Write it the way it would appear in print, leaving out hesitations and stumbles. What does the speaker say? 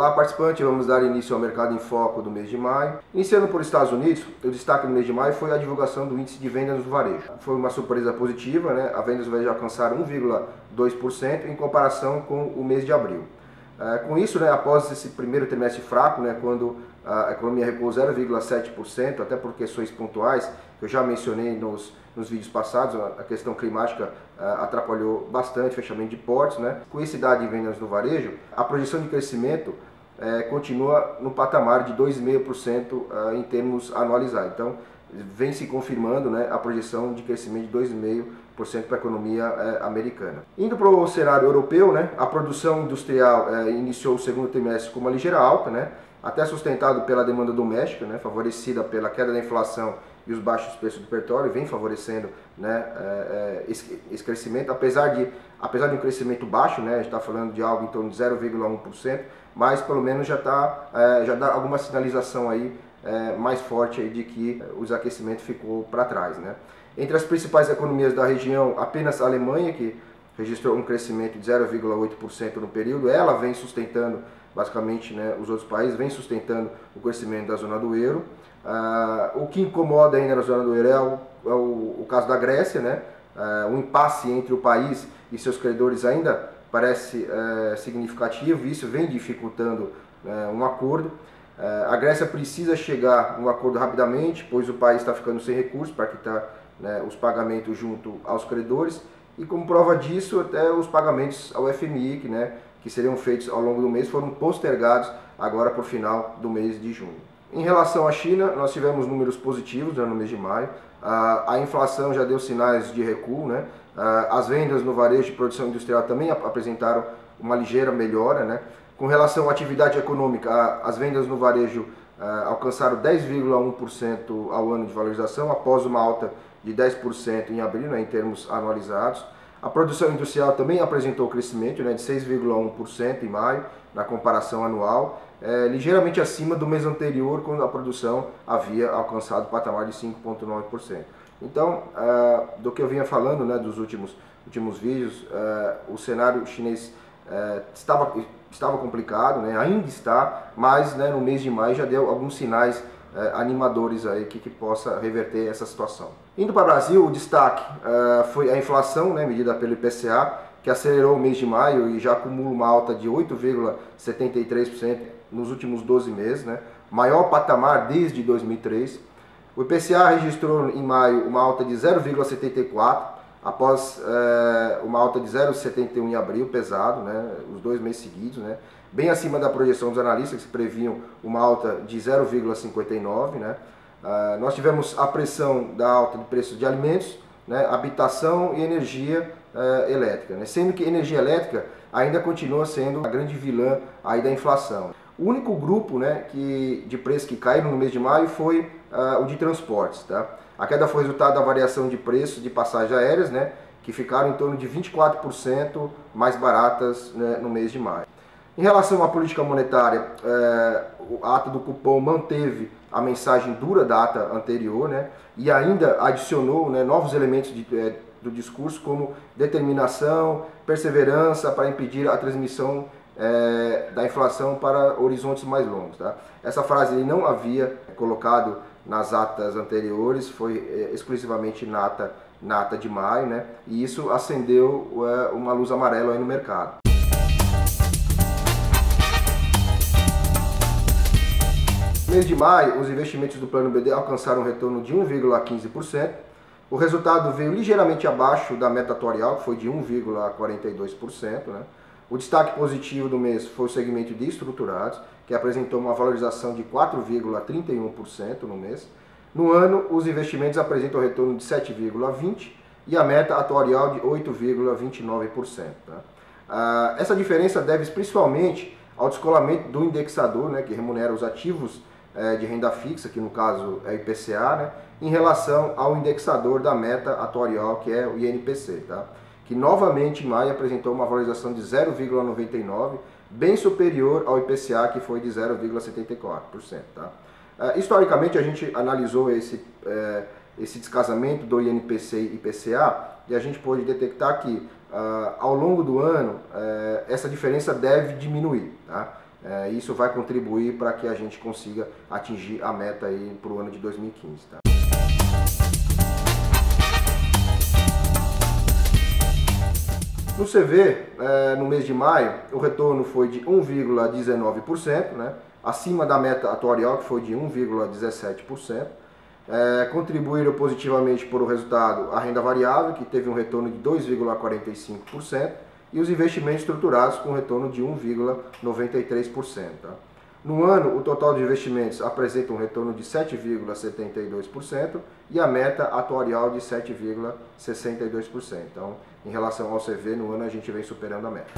Olá, participante, vamos dar início ao Mercado em Foco do mês de maio. Iniciando por Estados Unidos, o destaque no mês de maio foi a divulgação do índice de vendas do varejo. Foi uma surpresa positiva, né? As vendas do varejo alcançaram 1,2% em comparação com o mês de abril. Com isso, né, após esse primeiro trimestre fraco, né, quando a economia recuou 0,7%, até por questões pontuais, que eu já mencionei nos vídeos passados, a questão climática atrapalhou bastante o fechamento de portos, né? Com esse dado em vendas no varejo, a projeção de crescimento continua no patamar de 2,5% em termos anualizados. Então, vem se confirmando, né, a projeção de crescimento de 2,5% para a economia americana. Indo para o cenário europeu, né, a produção industrial iniciou o segundo trimestre com uma ligeira alta, né, até sustentado pela demanda doméstica, né, favorecida pela queda da inflação e os baixos preços do petróleo, vem favorecendo, né, esse crescimento, apesar de um crescimento baixo, né, a gente está falando de algo em torno de 0,1%, mas pelo menos já dá alguma sinalização aí mais forte aí de que o desaquecimento ficou para trás, né. Entre as principais economias da região, apenas a Alemanha, que registrou um crescimento de 0,8% no período, ela vem sustentando, basicamente, né, os outros países vêm sustentando o crescimento da zona do euro. O que incomoda ainda na zona do euro é o caso da Grécia, né? O impasse entre o país e seus credores ainda parece significativo, e isso vem dificultando um acordo. A Grécia precisa chegar a um acordo rapidamente, pois o país está ficando sem recursos para quitar, né, os pagamentos junto aos credores, e como prova disso, até os pagamentos ao FMI, que seriam feitos ao longo do mês, foram postergados agora para o final do mês de junho. Em relação à China, nós tivemos números positivos no mês de maio. A inflação já deu sinais de recuo, né? As vendas no varejo de produção industrial também apresentaram uma ligeira melhora, né? Com relação à atividade econômica, as vendas no varejo alcançaram 10,1% ao ano de valorização, após uma alta de 10% em abril, né, em termos anualizados. A produção industrial também apresentou crescimento, né, de 6,1% em maio, na comparação anual, ligeiramente acima do mês anterior, quando a produção havia alcançado o patamar de 5,9%. Então, do que eu vinha falando, né, dos últimos vídeos, o cenário chinês estava complicado, né, ainda está, mas, né, no mês de maio já deu alguns sinais animadores aí que possa reverter essa situação. Indo para o Brasil, o destaque foi a inflação, né, medida pelo IPCA, que acelerou o mês de maio e já acumula uma alta de 8,73% nos últimos 12 meses, né, maior patamar desde 2003. O IPCA registrou em maio uma alta de 0,74%, após uma alta de 0,71 em abril, pesado, né, os 2 meses seguidos, né, bem acima da projeção dos analistas, que previam uma alta de 0,59, né. Nós tivemos a pressão da alta de preços de alimentos, né, habitação e energia elétrica, né, sendo que energia elétrica ainda continua sendo a grande vilã aí da inflação. O único grupo, né, de preços que caíram no mês de maio foi o de transportes, tá? A queda foi resultado da variação de preços de passagens aéreas, né, que ficaram em torno de 24% mais baratas, né, no mês de maio. Em relação à política monetária, a ata do cupom manteve a mensagem dura da ata anterior, né, e ainda adicionou, né, novos elementos do discurso, como determinação, perseverança para impedir a transmissão da inflação para horizontes mais longos. Tá? Essa frase ele não havia colocado nas atas anteriores, foi exclusivamente na ata de maio, né? E isso acendeu uma luz amarela aí no mercado. No mês de maio, os investimentos do Plano BD alcançaram um retorno de 1,15%. O resultado veio ligeiramente abaixo da meta atuarial, que foi de 1,42%. Né? O destaque positivo do mês foi o segmento de estruturados, que apresentou uma valorização de 4,31% no mês. No ano, os investimentos apresentam um retorno de 7,20% e a meta atuarial de 8,29%. Tá? Essa diferença deve principalmente ao descolamento do indexador, né, que remunera os ativos de renda fixa, que no caso é o IPCA, né, em relação ao indexador da meta atuarial, que é o INPC, tá? Que novamente em maio apresentou uma valorização de 0,99%, bem superior ao IPCA, que foi de 0,74%. Tá? Historicamente, a gente analisou esse descasamento do INPC e IPCA e a gente pôde detectar que ao longo do ano essa diferença deve diminuir. Tá? Isso vai contribuir para que a gente consiga atingir a meta aí para o ano de 2015. Tá? No CV, no mês de maio, o retorno foi de 1,19%, né? Acima da meta atuarial, que foi de 1,17%. Contribuíram positivamente para o resultado a renda variável, que teve um retorno de 2,45%, e os investimentos estruturados com retorno de 1,93%. Tá? No ano, o total de investimentos apresenta um retorno de 7,72% e a meta atuarial de 7,62%. Então, em relação ao CV, no ano a gente vem superando a meta.